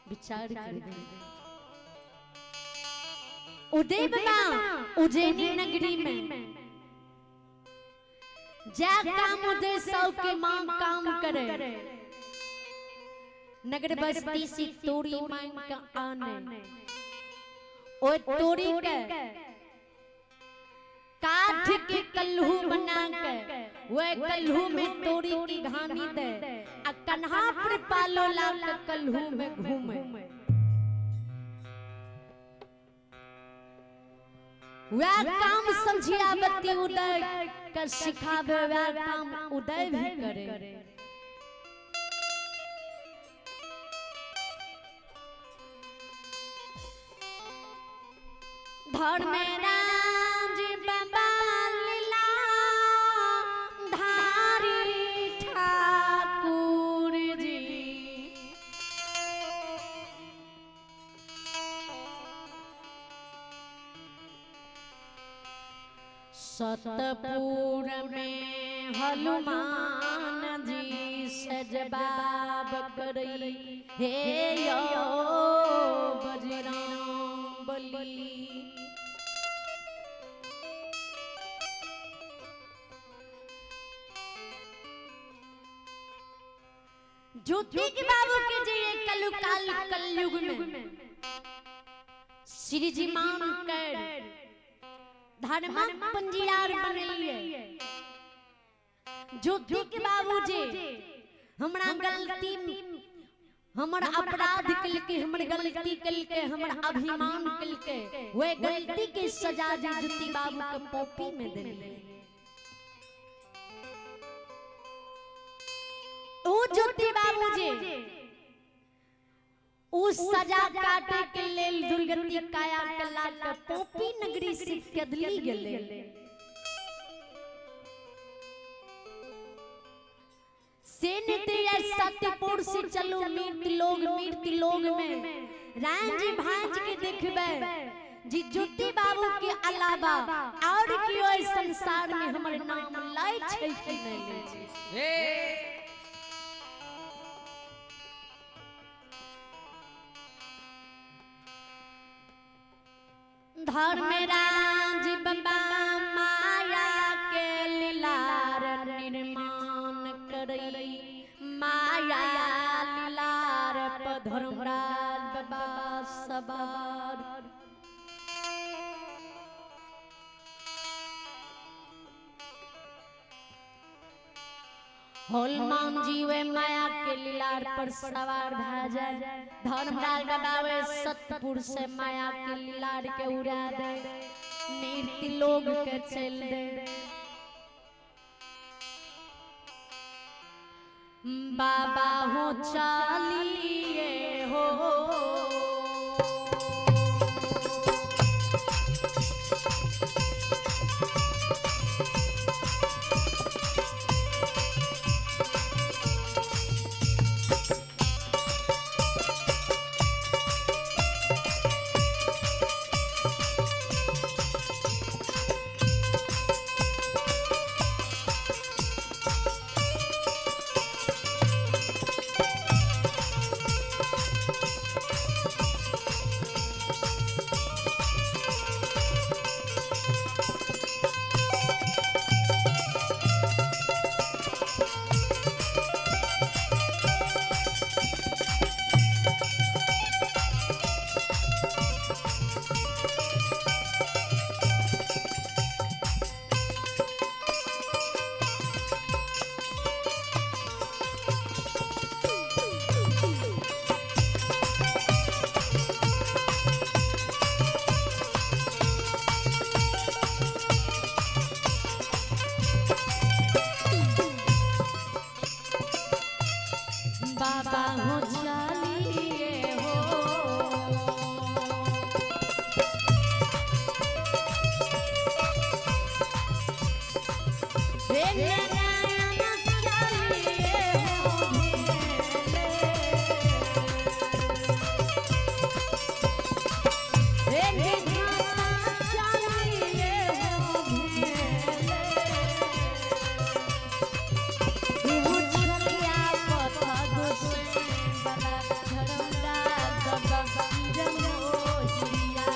विचार कर उदय बाबा उज्जैनी नगरी में जा काम उदय सौ के मां काम करे नगर बस्ती से तोड़ी मांग का आने ओ तोड़ी के काठ के कल्हू बना के वह कल्हू में तोड़ी की घानी दे आ कन्हा पर पालो ला के कल्हू में घूमे वह काम समझिया बत्ती उदय कर सिखावे वह काम उदय भी करे धर्म में राज बाबा लीला धारी ठाकुर जी सतपुर में हनुमान जी सजबाब करई हे यो बजरंग बली ज्योति के बाबू के जे कलयुग में श्री जी मान कर धर्म पंजीरार बनलिए ज्योति के बाबू जे हमरा गलती हमर अपराध कल के हमर गलती कल के हमर अभिमान कल के वे गलती के सजा जे ज्योति बाबू के पोपी में देलिए ओ ज्योति बाबू जी उस सजा काटे के लेल दुर्गति काया के लाके पोपी नगरी से कदली गेले सत्यपुर से चलो मृत्यु लोग में रांझी भांज के देखबे जी ज्योति बाबू के अलावा और कियो संसार में हमर नाम लै छै कि नै लै छै धर्म राज बाबा माया के लीलार निर्माण करई माया लीलार पर धर्मराज बाबा सवार हनुमान जी वे माया के लीलार पर सवार भ जाए धर्मराज बाबा वे सतपुर से माया के लीलार के उड़ा दे नीति लोग के चल दे बाबा हो चालिए हो शरीर मोहिया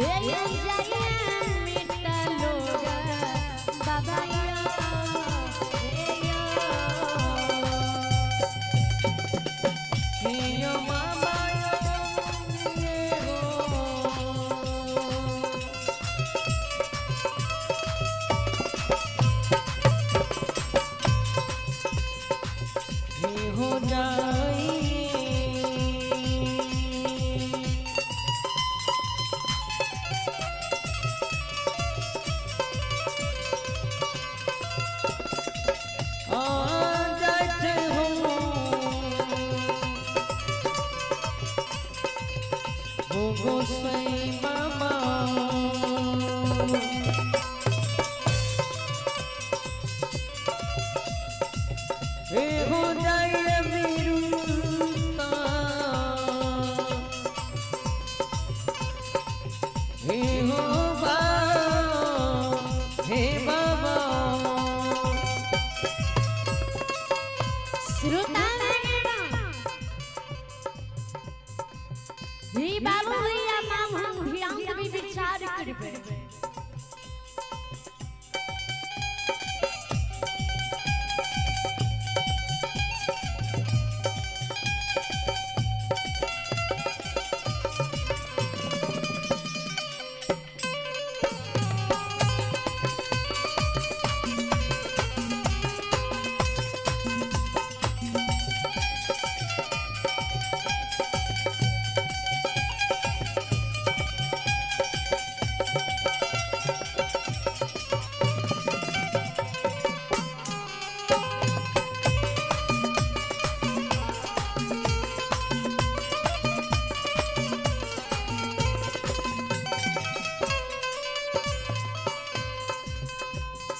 ए जाया मिटा लोग बाबाया ए यो मामा ये हो जाए गोसाई मामा हे हो जाए बिरुता हे हो बा हे बाबा श्रोता ही बाबू भैया माम हम ध्यान भी विचार करबे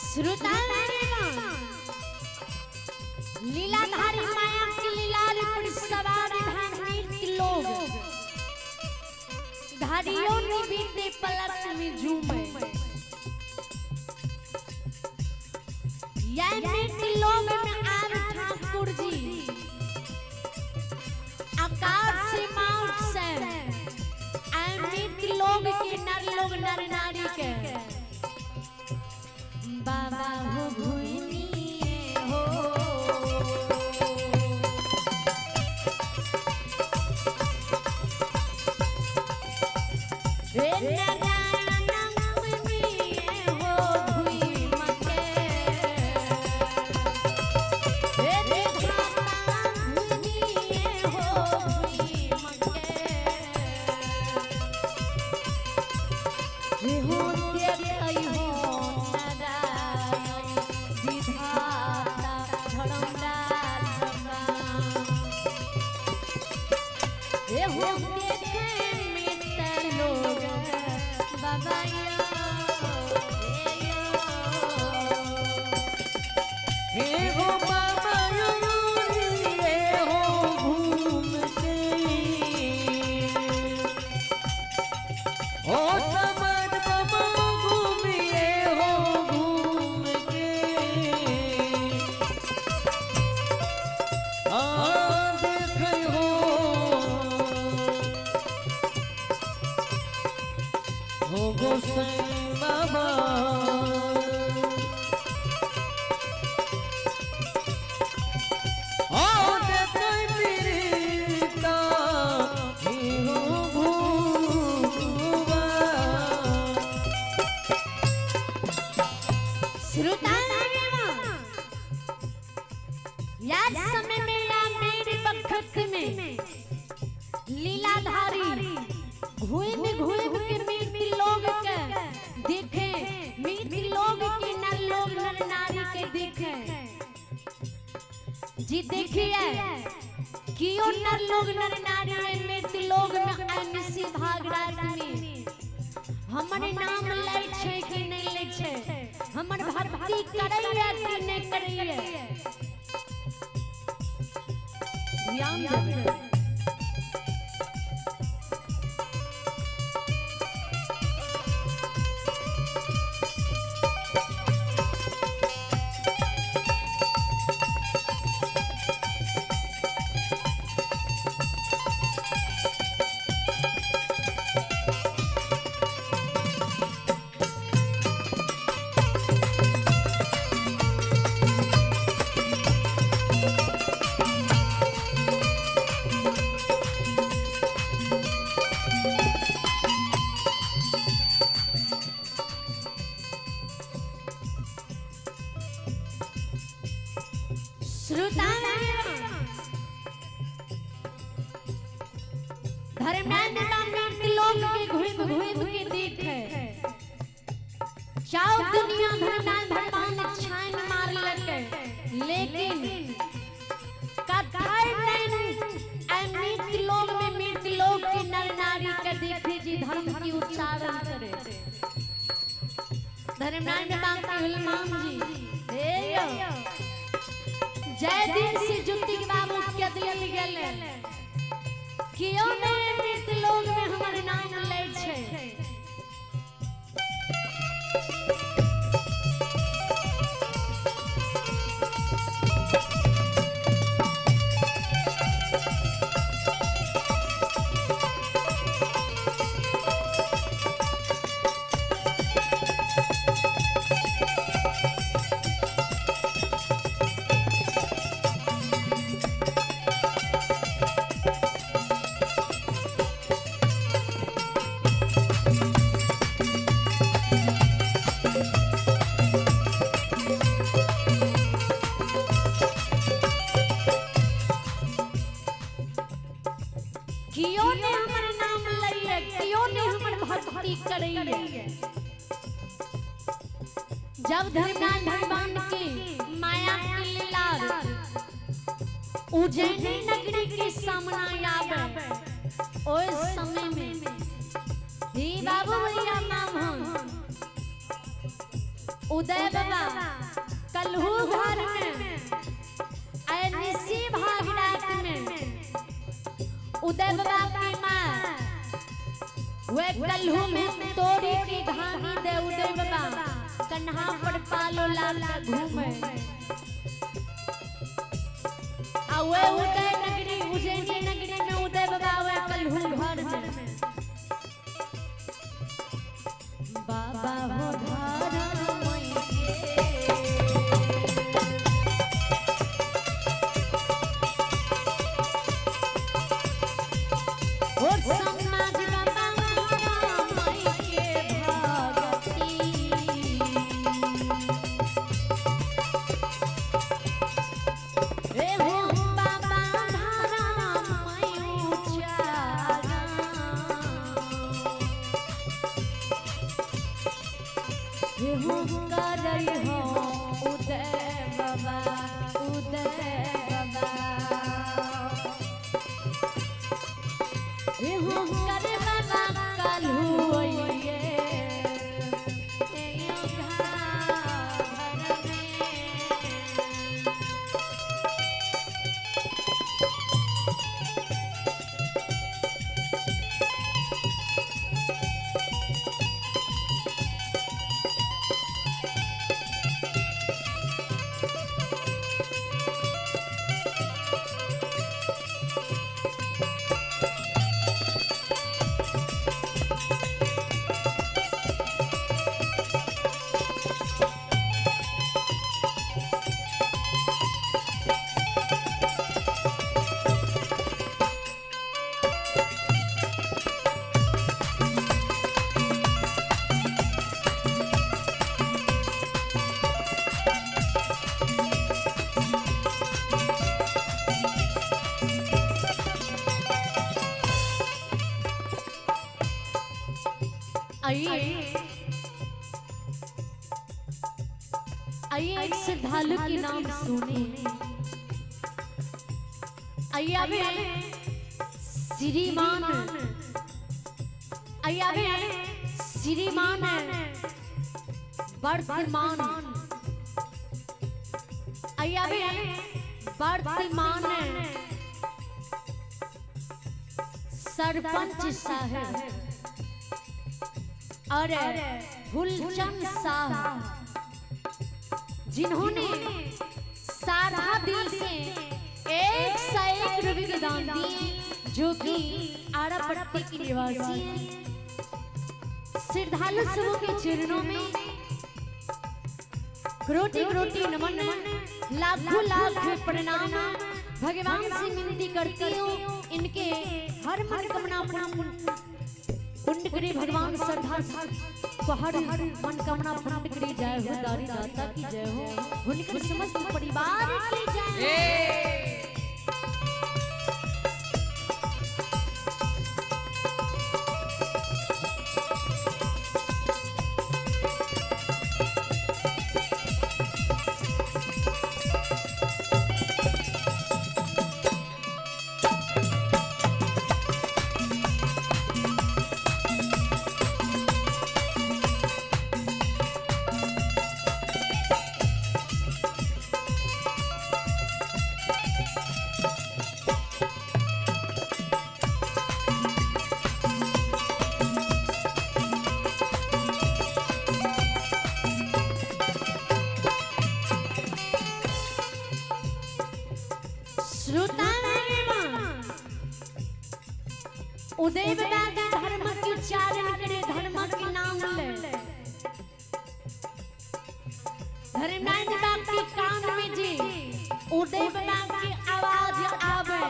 श्रोता लीलाधारी माया की लीलार पर सवार धार्मिक लोग धारियों में बीते पलक में झूमे यह नृत्य लोग में आर ठाकुर जी आकाश से माउट से नृत्य लोग के नर लोग नर नारी के बाबा हो भूमिए हो रे नारायण भूमिए हो भूमि मके रे धाता भूमिए हो भूमि मके रे हो देखई हो गोसाई बाबा याद समय में या मेरे बखत में लीलाधारी घूम घूम के मीठी लोग के देखे मीठी लोग के नर लोग नर नारी के देखे जी देखिए कियो नर लोग नर नारी मीठी लोग में अनसी भाग रात में हमारे नाम ले छे कि नहीं ले छे हमर भक्ति करैया कि नहीं करैया ध्यान देवे श्रोता धर्मेंद्र मृत्यु लोक के घूम घूम के देखे चाव दुनिया धर्मेंद्र भगवान छान मार लगे लेकिन कथाई मृत्यु लोक के नर नारी के देखे जी धर्म की उच्चारण करे धर्मेंद्र हनुमान जी जय दिन से जुति बाबू के दिल गेले कियो ने मृत्यु लोक में हमर नाम ले छै कियो ने हमर नाम लइए कियो ने हमर भक्ति करइए जब धर्मनाथ भगवान की माया के लीला उज्जैनी नगरी के सामने आवे ओए समय में ही बाबू भैया नाम हम उदय बाबा कलहू घर में निसी भागरात में उदय बाबा की माँ वे कल्हू में तोड़ी की धामी दे उदय बाबा कन्हा पर पालो लाल घूमे वे उदय नगरी उज्जैनी नगरी में उदय बाबा वे कल्हू घर में बाबा हो आइए एक श्रद्धालु के नाम सुने आइए अबे श्रीमान आइए अबे श्रीमान वर्तमान आइए अबे वर्तमान सरपंच साहब और फुलचंद साहब जिन्होंने सारा दिल से 101 रुपए दान दिए जो कि आरापट्टी की निवासी है। श्रद्धालु समूह के चरणों में करोटी करोटी नमन लाखों लाख प्रणाम। भगवान से विनती करती हूँ इनके हर मनोकामना पुण्य करे भगवान श्रद्धा को हर मनोकामना पूर्ण करे। जय हो दारी दाता की जय हो, उनके समस्त परिवार की जय। उदय बाबा धर्म की उच्चारण करे, धर्म के नाम ले। धर्मराज बाबा के कान में जी उदय बाबा की आवाज आवे।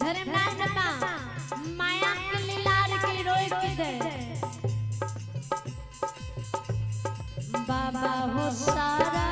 धर्मराज बाबा माया के लीलार के रोक दे। बाबा हो सारा